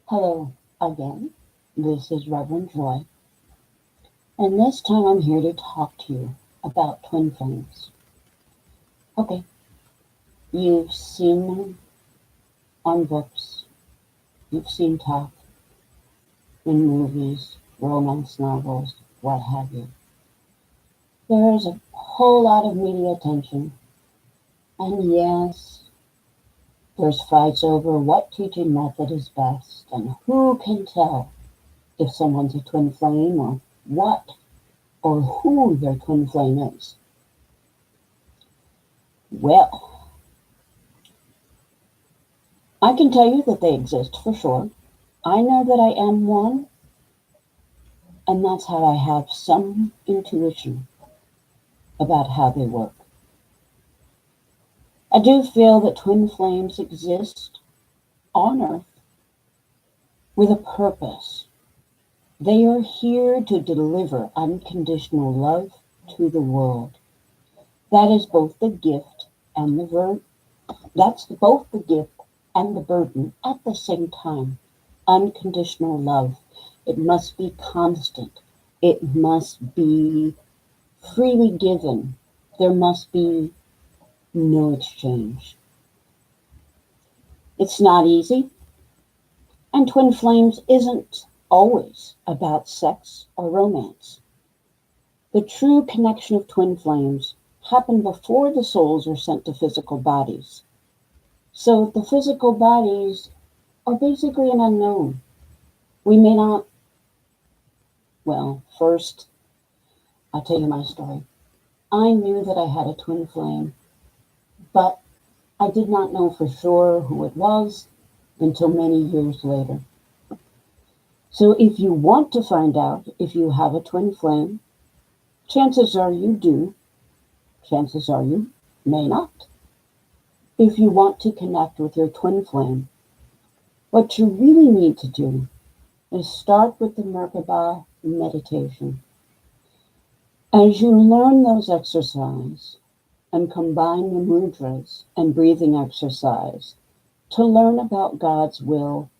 Hello again. This is Reverend Joy, and this time I'm here to talk to you about twin flames. Okay, you've seen them on books, you've seen talk in movies, romance novels, what have you. There's a whole lot of media attention, and yes, there's fights over what teaching method is best and who can tell if someone's a twin flame or what or who their twin flame is. Well, I can tell you that they exist for sure. I know that I am one, and that's how I have some intuition about how they work. I do feel that twin flames exist on Earth with a purpose. They are here to deliver unconditional love to the world. That is both the gift and the burden. That's both the gift and the burden at the same time. Unconditional love. It must be constant. It must be freely given. There must be no exchange. It's not easy, and twin flames isn't always about sex or romance. The true connection of twin flames happen before the souls are sent to physical bodies. So the physical bodies are basically an unknown. We may not, well, first, I'll tell you my story. I knew that I had a twin flame, but I did not know for sure who it was until many years later. So if you want to find out if you have a twin flame, chances are you do, chances are you may not. If you want to connect with your twin flame, what you really need to do is start with the Merkaba meditation. As you learn those exercises and combine the mudras and breathing exercise to learn about God's will,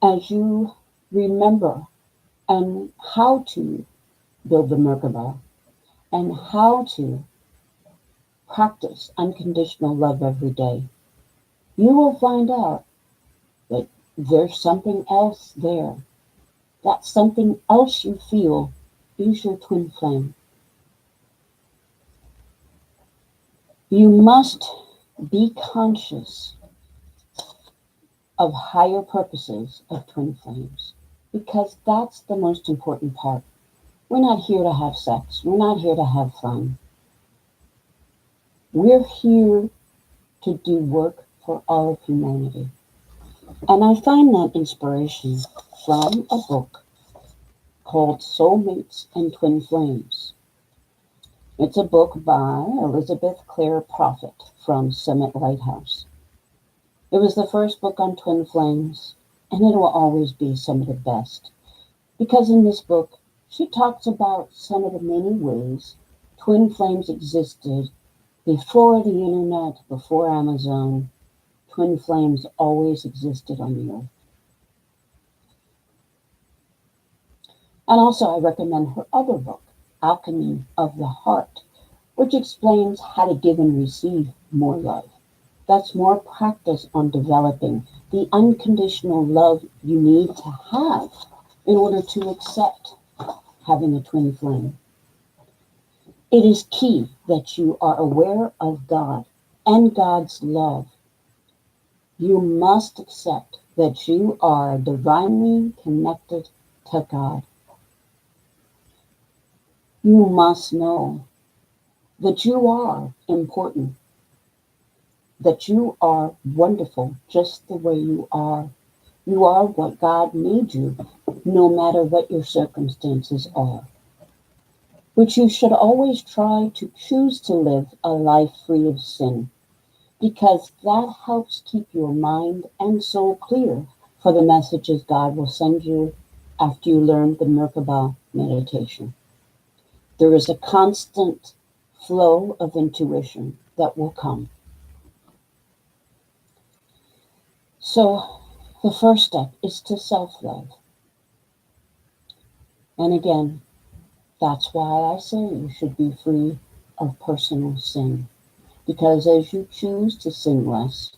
as you remember and how to build the Merkaba and how to practice unconditional love every day, you will find out that there's something else there. That something else you feel is your twin flame. You must be conscious of higher purposes of twin flames because that's the most important part. We're not here to have sex. We're not here to have fun. We're here to do work for all of humanity. And I find that inspiration from a book called Soulmates and Twin Flames. It's a book by Elizabeth Clare Prophet from Summit Lighthouse. It was the first book on twin flames, and it will always be some of the best. Because in this book, she talks about some of the many ways twin flames existed before the internet, before Amazon. Twin flames always existed on the earth. And also, I recommend her other book, Alchemy of the Heart, which explains how to give and receive more love. That's more practice on developing the unconditional love you need to have in order to accept having a twin flame. It is key that you are aware of God and God's love. You must accept that you are divinely connected to God. You must know that you are important, that you are wonderful just the way you are. You are what God made you, no matter what your circumstances are. But you should always try to choose to live a life free of sin, because that helps keep your mind and soul clear for the messages God will send you after you learn the Merkaba meditation. There is a constant flow of intuition that will come. So The first step is to self-love. And again, that's why I say you should be free of personal sin. Because as you choose to sin less,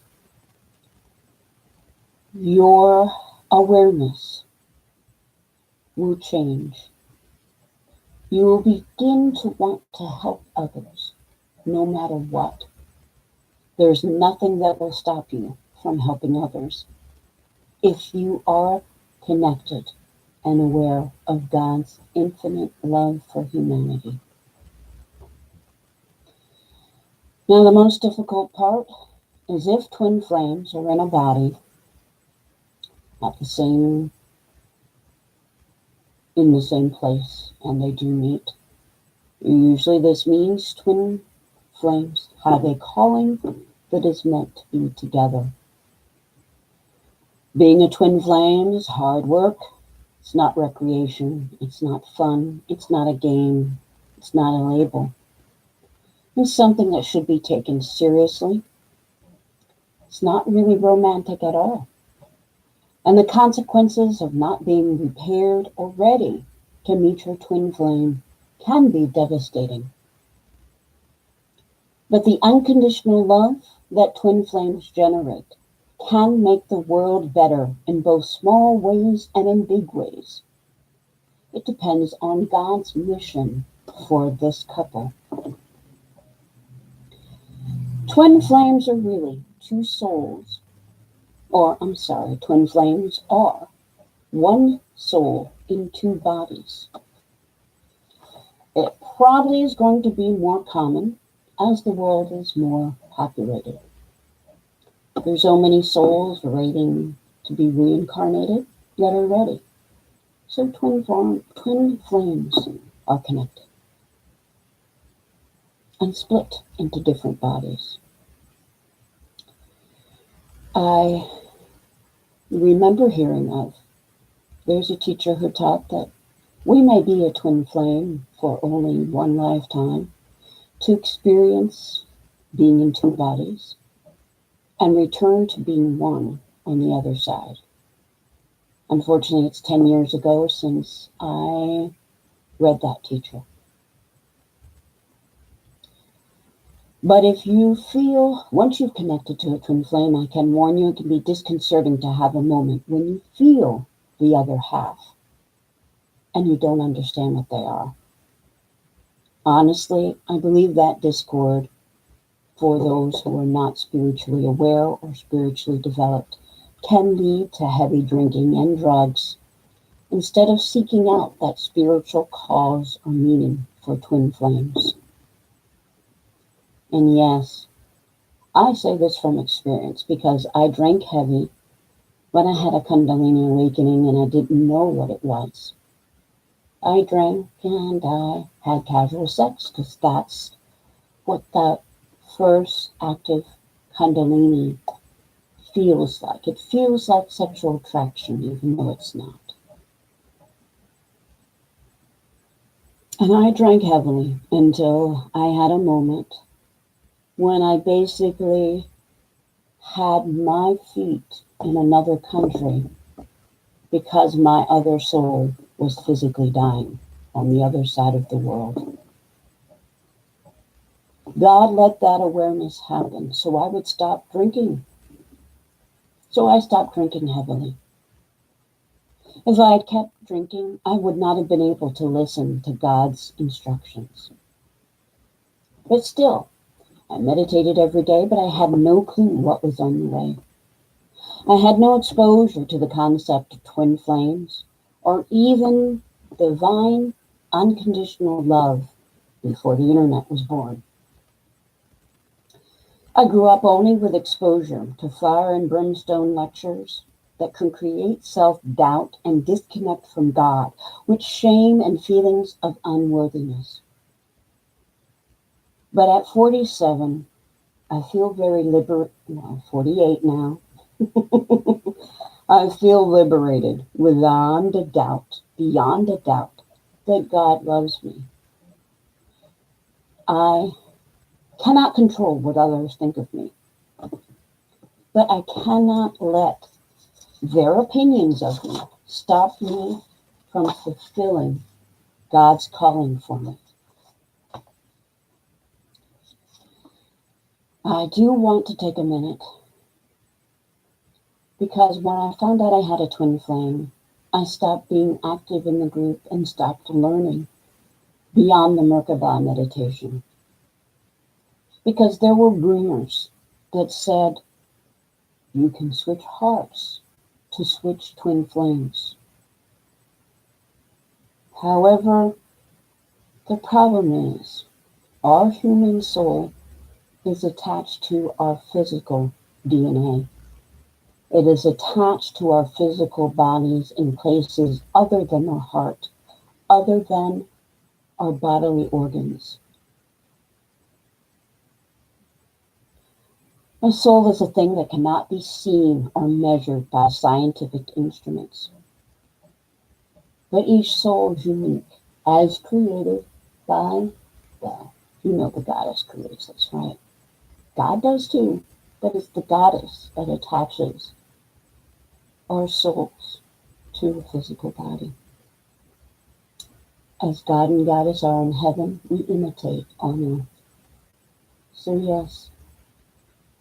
your awareness will change. You will begin to want to help others, no matter what. There's nothing that will stop you from helping others if you are connected and aware of God's infinite love for humanity. Now, the most difficult part is if twin flames are in a body at in the same place and they do meet. Usually this means twin flames have a calling that is meant to be together. Being a twin flame is hard work. It's not recreation. It's not fun. It's not a game. It's not a label. It's something that should be taken seriously. It's not really romantic at all. And the consequences of not being repaired or ready to meet your twin flame can be devastating. But the unconditional love that twin flames generate can make the world better in both small ways and in big ways. It depends on God's mission for this couple. Twin flames are really two souls, twin flames are one soul in two bodies. It probably is going to be more common as the world is more populated. There's so many souls waiting to be reincarnated that are ready. So twin flames are connected and split into different bodies. I remember hearing there's a teacher who taught that we may be a twin flame for only one lifetime to experience being in two bodies and return to being one on the other side. Unfortunately, it's 10 years ago since I read that teacher. But if you feel, once you've connected to a twin flame, I can warn you, it can be disconcerting to have a moment when you feel the other half and you don't understand what they are. Honestly, I believe that discord, for those who are not spiritually aware or spiritually developed, can lead to heavy drinking and drugs instead of seeking out that spiritual cause or meaning for twin flames. And yes, I say this from experience because I drank heavy when I had a Kundalini awakening and I didn't know what it was. I drank and I had casual sex because that's what that first active Kundalini feels like. It feels like sexual attraction, even though it's not. And I drank heavily until I had a moment when I basically had my feet in another country because my other soul was physically dying on the other side of the world. God let that awareness happen so I would stop drinking. So I stopped drinking heavily. If I had kept drinking, I would not have been able to listen to God's instructions. But still, I meditated every day, but I had no clue what was on the way. I had no exposure to the concept of twin flames or even divine unconditional love before the internet was born. I grew up only with exposure to fire and brimstone lectures that can create self-doubt and disconnect from God, with shame and feelings of unworthiness. But at 47, I feel very 48 now. I feel liberated beyond a doubt that God loves me. I cannot control what others think of me, but I cannot let Their opinions of me stop me from fulfilling God's calling for me. I do want to take a minute because when I found out I had a twin flame, I stopped being active in the group and stopped learning beyond the Merkaba meditation. Because there were rumors that said you can switch hearts to switch twin flames. However, the problem is our human soul is attached to our physical DNA. It is attached to our physical bodies in places other than our heart, other than our bodily organs. A soul is a thing that cannot be seen or measured by scientific instruments. But each soul is unique, as created by, well, you know the goddess creates us, right? God does too, but it's the goddess that attaches our souls to the physical body. As God and goddess are in heaven, we imitate on earth. So yes,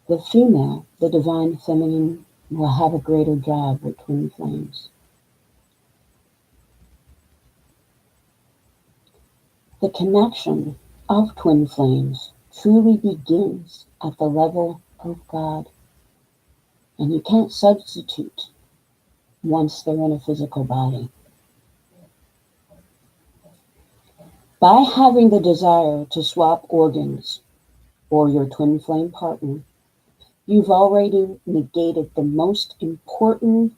the female, the divine feminine, will have a greater job with twin flames. The connection of twin flames truly begins at the level of God. And you can't substitute once they're in a physical body. By having the desire to swap organs or your twin flame partner, you've already negated the most important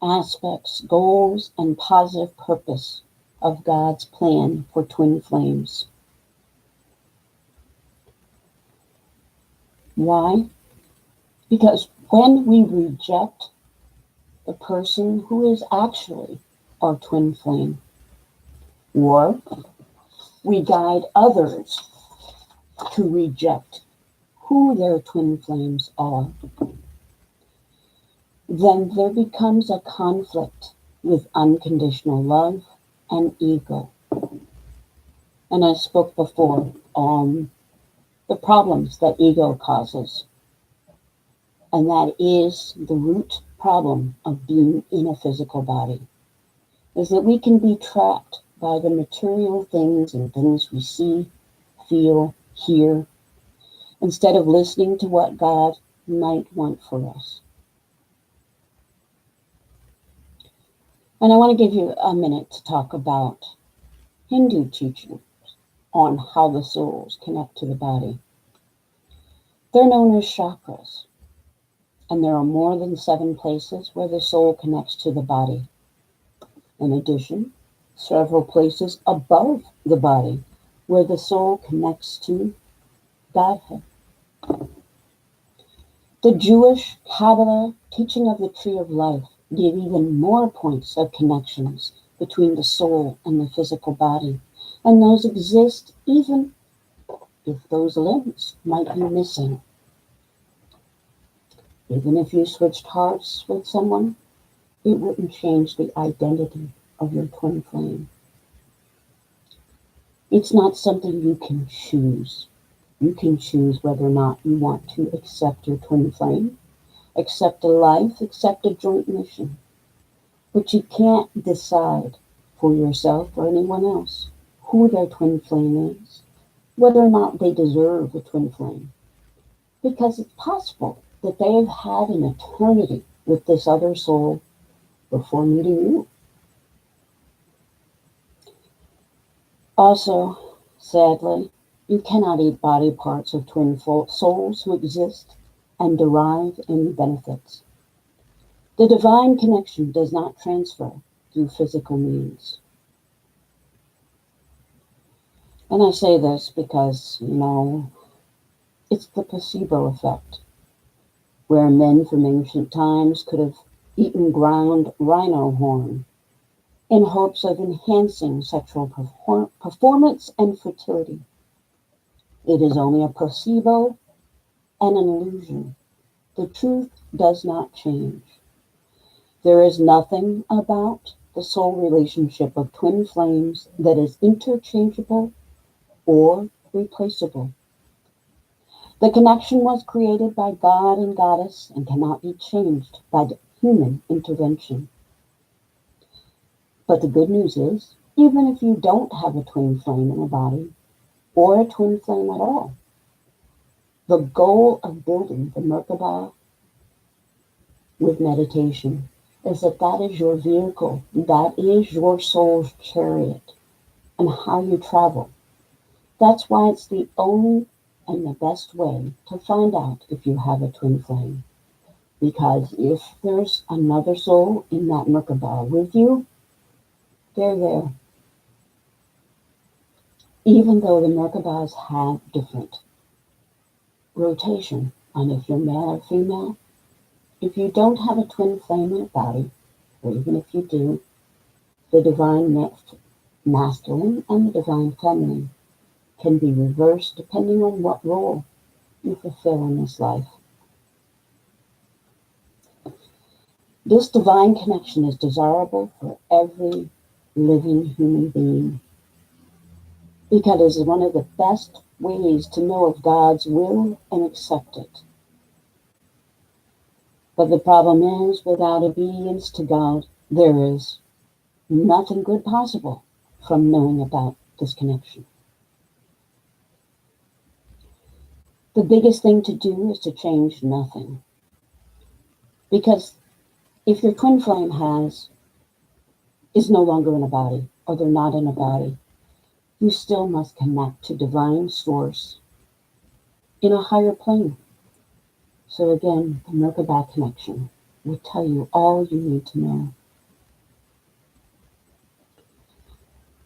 aspects, goals, and positive purpose of God's plan for twin flames. Why? Because when we reject the person who is actually our twin flame, or we guide others to reject who their twin flames are, then there becomes a conflict with unconditional love and ego. And I spoke before on the problems that ego causes. And that is the root problem of being in a physical body, is that we can be trapped by the material things and things we see, feel, hear, instead of listening to what God might want for us. And I want to give you a minute to talk about Hindu teachings on how the souls connect to the body. They're known as chakras, and there are more than 7 places where the soul connects to the body. In addition, several places above the body where the soul connects to Godhead. The Jewish Kabbalah teaching of the tree of life give even more points of connections between the soul and the physical body, and those exist even if those limbs might be missing. Even if you switched hearts with someone, it wouldn't change the identity of your twin flame. It's not something you can choose. You can choose whether or not you want to accept your twin flame, accept a life, accept a joint mission. But you can't decide for yourself or anyone else who their twin flame is, whether or not they deserve a twin flame. Because it's possible that they have had an eternity with this other soul before meeting you. Also, sadly, you cannot eat body parts of twin souls who exist and derive any benefits. The divine connection does not transfer through physical means. And I say this because, it's the placebo effect, where men from ancient times could have eaten ground rhino horn in hopes of enhancing sexual performance and fertility. It is only a placebo and an illusion. The truth does not change. There is nothing about the soul relationship of twin flames that is interchangeable or replaceable. The connection was created by God and Goddess and cannot be changed by human intervention. But the good news is, even if you don't have a twin flame in a body, or a twin flame at all, the goal of building the Merkaba with meditation is that is your vehicle, that is your soul's chariot, and how you travel. That's why it's the only and the best way to find out if you have a twin flame. Because if there's another soul in that Merkaba with you, they're there. Even though the Merkabas have different rotation on if you're male or female, if you don't have a twin flame in a body, or even if you do, the divine masculine and the divine feminine can be reversed depending on what role you fulfill in this life. This divine connection is desirable for every living human being because it is one of the best ways to know of God's will and accept it. But the problem is, without obedience to God, there is nothing good possible from knowing about this connection. The biggest thing to do is to change nothing. Because if your twin flame is no longer in a body, or they're not in a body, you still must connect to divine source in a higher plane. So again, the Merkaba connection will tell you all you need to know.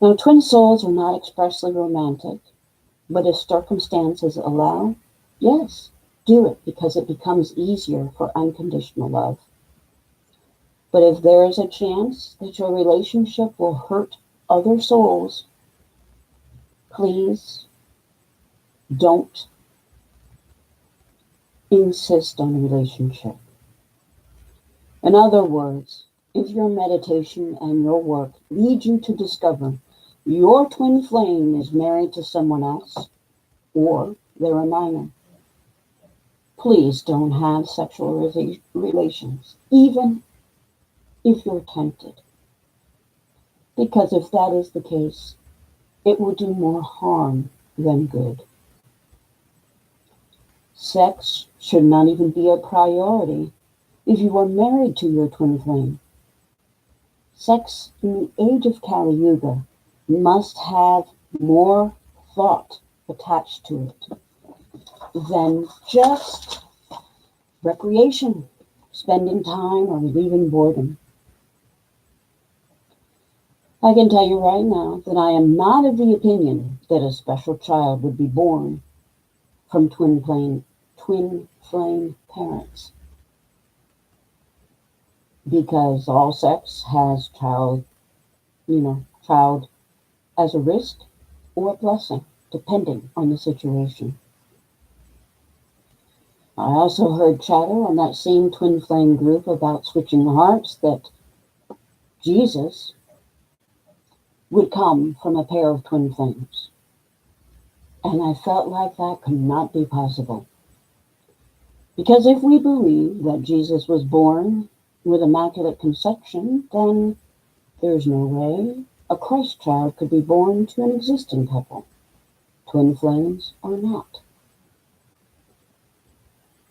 Now, twin souls are not expressly romantic, but if circumstances allow, yes, do it because it becomes easier for unconditional love. But if there is a chance that your relationship will hurt other souls, please don't insist on a relationship. In other words, if your meditation and your work lead you to discover your twin flame is married to someone else, or they're a minor, please don't have sexual relations, even if you're tempted. Because if that is the case, it will do more harm than good. Sex should not even be a priority if you are married to your twin flame. Sex in the age of Kali Yuga must have more thought attached to it than just recreation, spending time, or relieving boredom. I can tell you right now that I am not of the opinion that a special child would be born from twin flame parents, because all sex has child as a risk or a blessing, depending on the situation. I also heard chatter on that same twin flame group about switching hearts that Jesus would come from a pair of twin flames. And I felt like that could not be possible. Because if we believe that Jesus was born with immaculate conception, then there's no way a Christ child could be born to an existing couple, twin flames or not.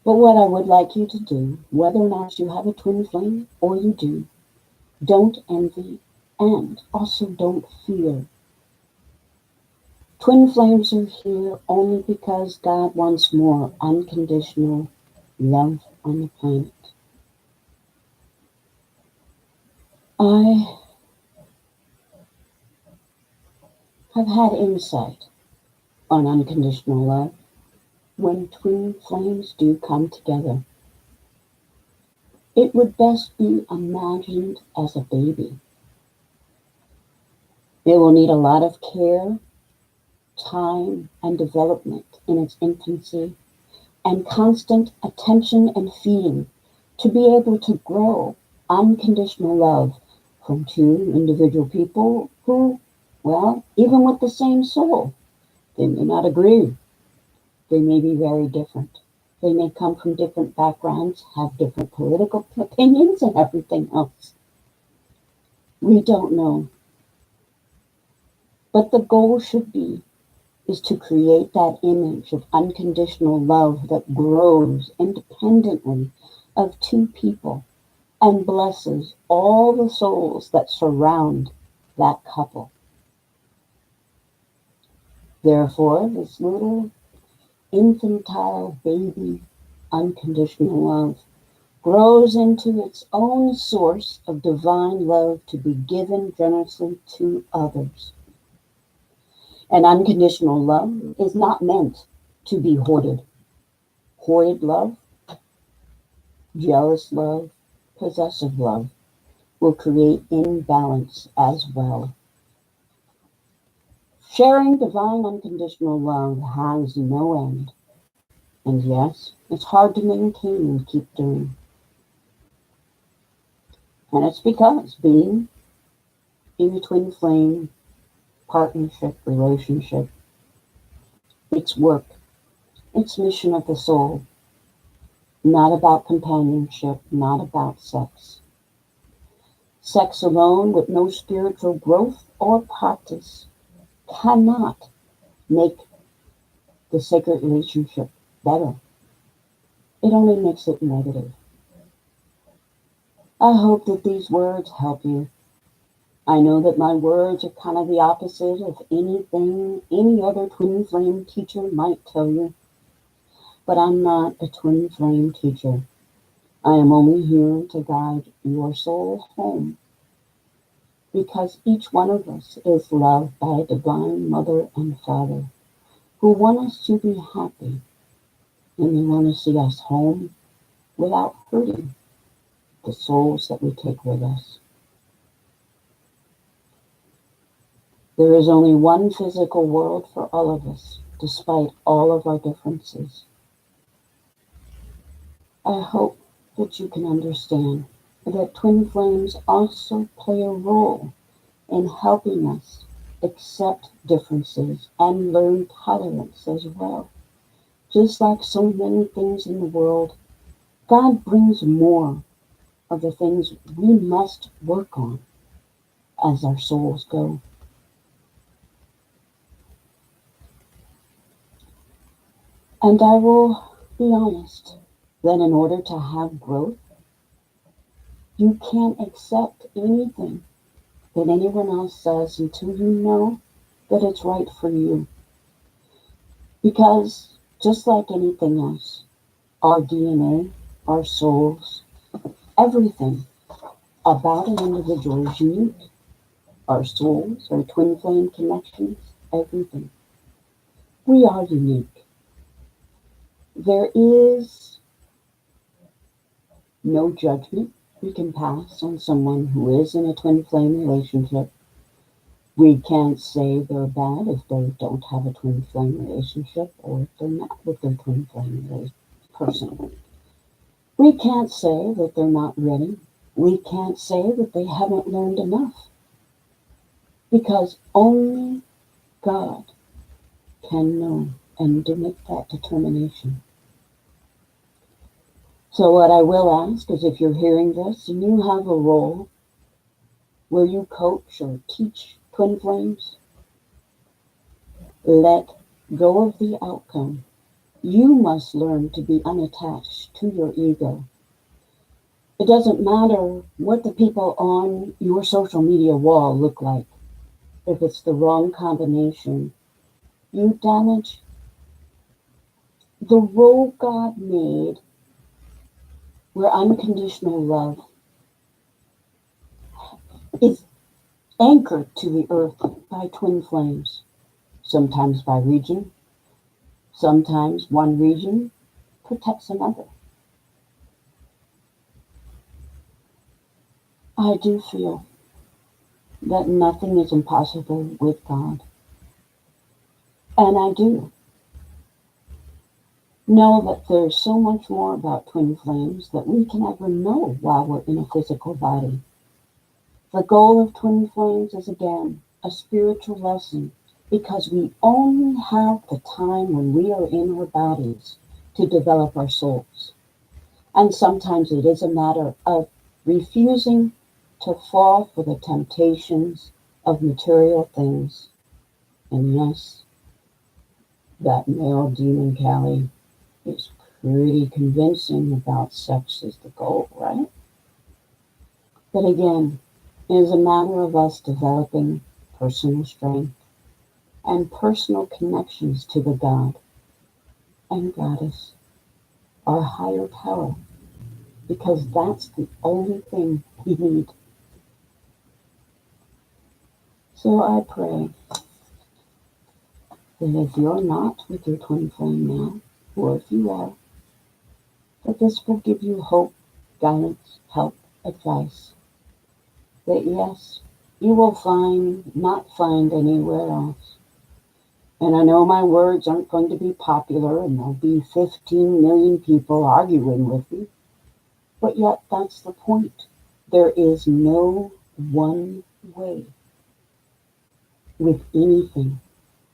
But what I would like you to do, whether or not you have a twin flame or you do, don't envy and also don't fear. Twin flames are here only because God wants more unconditional love on the planet. I have had insight on unconditional love when twin flames do come together. It would best be imagined as a baby. It will need a lot of care, time, and development in its infancy, and constant attention and feeding to be able to grow unconditional love from two individual people who, well, even with the same soul, they may not agree. They may be very different. They may come from different backgrounds, have different political opinions, and everything else. We don't know. But the goal should be is to create that image of unconditional love that grows independently of two people and blesses all the souls that surround that couple. Therefore, this little infantile baby unconditional love grows into its own source of divine love to be given generously to others. And unconditional love is not meant to be hoarded. Hoarded love, jealous love, possessive love will create imbalance as well. Sharing divine unconditional love has no end. And yes, it's hard to maintain and keep doing. And it's because being in a twin flame partnership, relationship, it's work. It's mission of the soul. Not about companionship, not about sex. Sex alone with no spiritual growth or practice cannot make the sacred relationship better. It only makes it negative. I hope that these words help you. I know that my words are kind of the opposite of anything any other twin flame teacher might tell you, but I'm not a twin flame teacher. I am only here to guide your soul home because each one of us is loved by a divine mother and father who want us to be happy and they want to see us home without hurting the souls that we take with us. There is only one physical world for all of us, despite all of our differences. I hope that you can understand that twin flames also play a role in helping us accept differences and learn tolerance as well. Just like so many things in the world, God brings more of the things we must work on as our souls go. And I will be honest that in order to have growth, you can't accept anything that anyone else says until you know that it's right for you. Because just like anything else, our DNA, our souls, everything about an individual is unique. Our souls, our twin flame connections, everything. We are unique. There is no judgment we can pass on someone who is in a twin flame relationship. We can't say they're bad if they don't have a twin flame relationship or if they're not with their twin flame person. We can't say that they're not ready. We can't say that they haven't learned enough. Because only God can know and to make that determination. So what I will ask is if you're hearing this and you have a role where you coach or teach twin flames, let go of the outcome. You must learn to be unattached to your ego. It doesn't matter what the people on your social media wall look like. If it's the wrong combination, you damage the role God made where unconditional love is anchored to the earth by twin flames, sometimes by region, sometimes one region protects another. I do feel that nothing is impossible with God. And I do. Know that there's so much more about twin flames that we can ever know while we're in a physical body. The goal of twin flames is again a spiritual lesson because we only have the time when we are in our bodies to develop our souls. And sometimes it is a matter of refusing to fall for the temptations of material things. And yes, that male demon Callie is pretty convincing about sex is the goal, right? But again, it is a matter of us developing personal strength and personal connections to the God and Goddess, our higher power, because that's the only thing we need. So I pray that if you're not with your twin flame now, or if you are, that this will give you hope, guidance, help, advice. That yes, you will not find anywhere else. And I know my words aren't going to be popular and there'll be 15 million people arguing with me, but yet that's the point. There is no one way with anything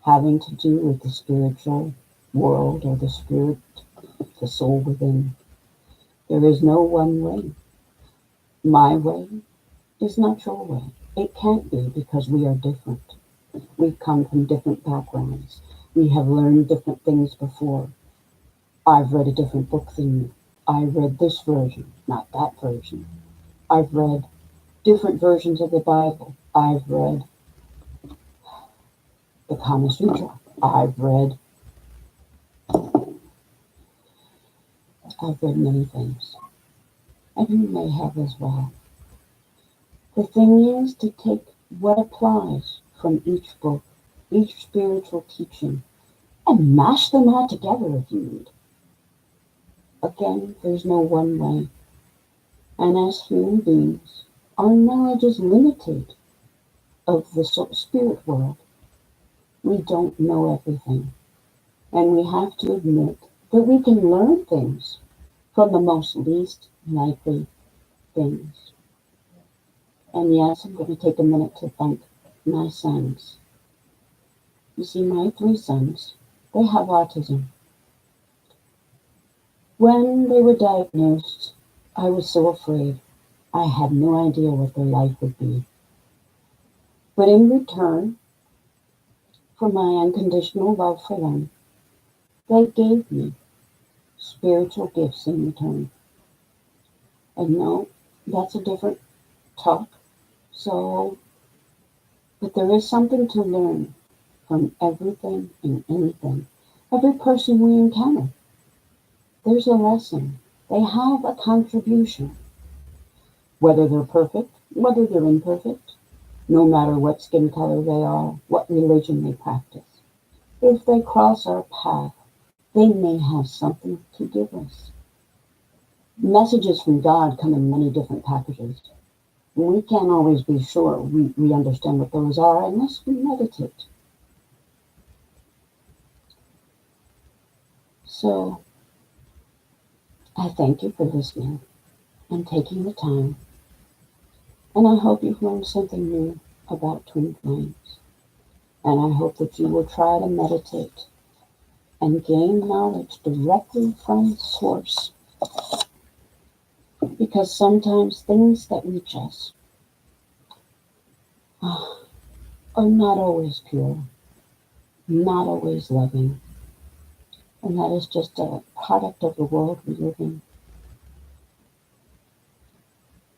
having to do with the spiritual world or the spirit, the soul within. There is no one way. My way is not your way. It can't be because we are different. We come from different backgrounds. We have learned different things before. I've read a different book than you. I read this version, not that version. I've read different versions of the Bible. The Kama Sutra. I've read many things. And you may have as well. The thing is to take what applies from each book, each spiritual teaching, and mash them all together if you need. Again, there's no one way. And as human beings, our knowledge is limited of the spirit world. We don't know everything. And we have to admit that we can learn things from the most least likely things. And yes, I'm going to take a minute to thank my sons. You see, my 3 sons, they have autism. When they were diagnosed, I was so afraid. I had no idea what their life would be. But in return for my unconditional love for them, they gave me spiritual gifts in return. And no, that's a different talk. So, but there is something to learn from everything and anything. Every person we encounter, there's a lesson. They have a contribution. Whether they're perfect, whether they're imperfect, no matter what skin color they are, what religion they practice. If they cross our path, they may have something to give us. Messages from God come in many different packages. We can't always be sure we understand what those are unless we meditate. So I thank you for listening and taking the time. And I hope you've learned something new about twin flames. And I hope that you will try to meditate and gain knowledge directly from source. Because sometimes things that reach us are not always pure, not always loving. And that is just a product of the world we live in.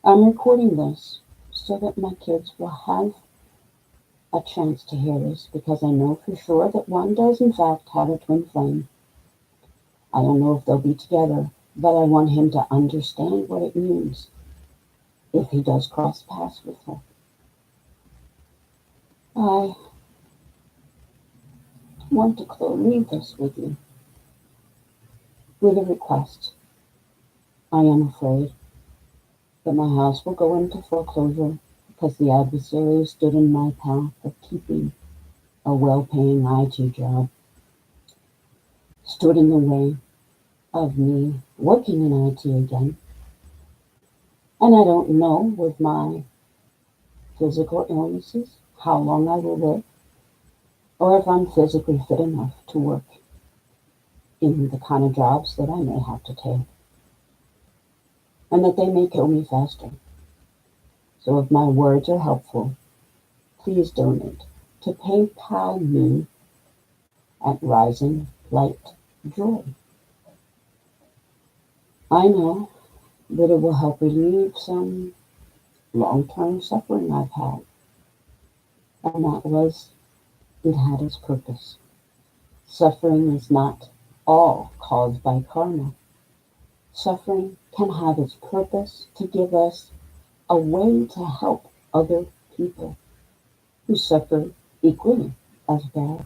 I'm recording this so that my kids will have a chance to hear this because I know for sure that one does in fact have a twin flame. I don't know if they'll be together, but I want him to understand what it means if he does cross paths with her. I want to leave this with you with a request. I am afraid that my house will go into foreclosure because the adversary stood in my path of keeping a well-paying IT job, stood in the way of me working in IT again. And I don't know with my physical illnesses how long I will live or if I'm physically fit enough to work in the kind of jobs that I may have to take and that they may kill me faster. So if my words are helpful, please donate to PayPal me at Rising Light Joy. I know that it will help relieve some long-term suffering I've had, and that was it had its purpose. Suffering is not all caused by karma. Suffering can have its purpose to give us a way to help other people who suffer equally as bad.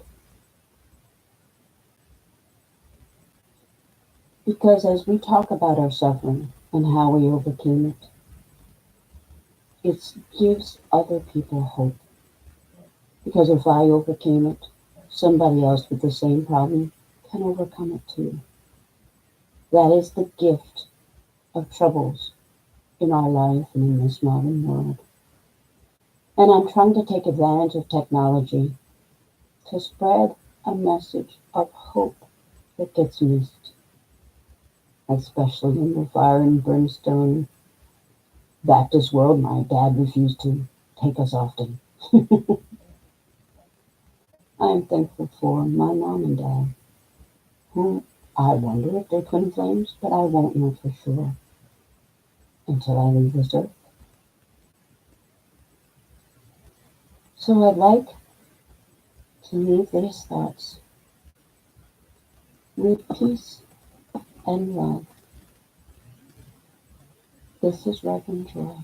Because as we talk about our suffering and how we overcame it, it gives other people hope. Because if I overcame it, somebody else with the same problem can overcome it too. That is the gift of troubles in our life and in this modern world. And I'm trying to take advantage of technology to spread a message of hope that gets missed, especially in the fire and brimstone Baptist world. My dad refused to take us often. I am thankful for my mom and dad, who I wonder if they're twin flames, but I won't know for sure until I leave this earth. So I'd like to leave these thoughts with peace and love. This is Reverend Joy.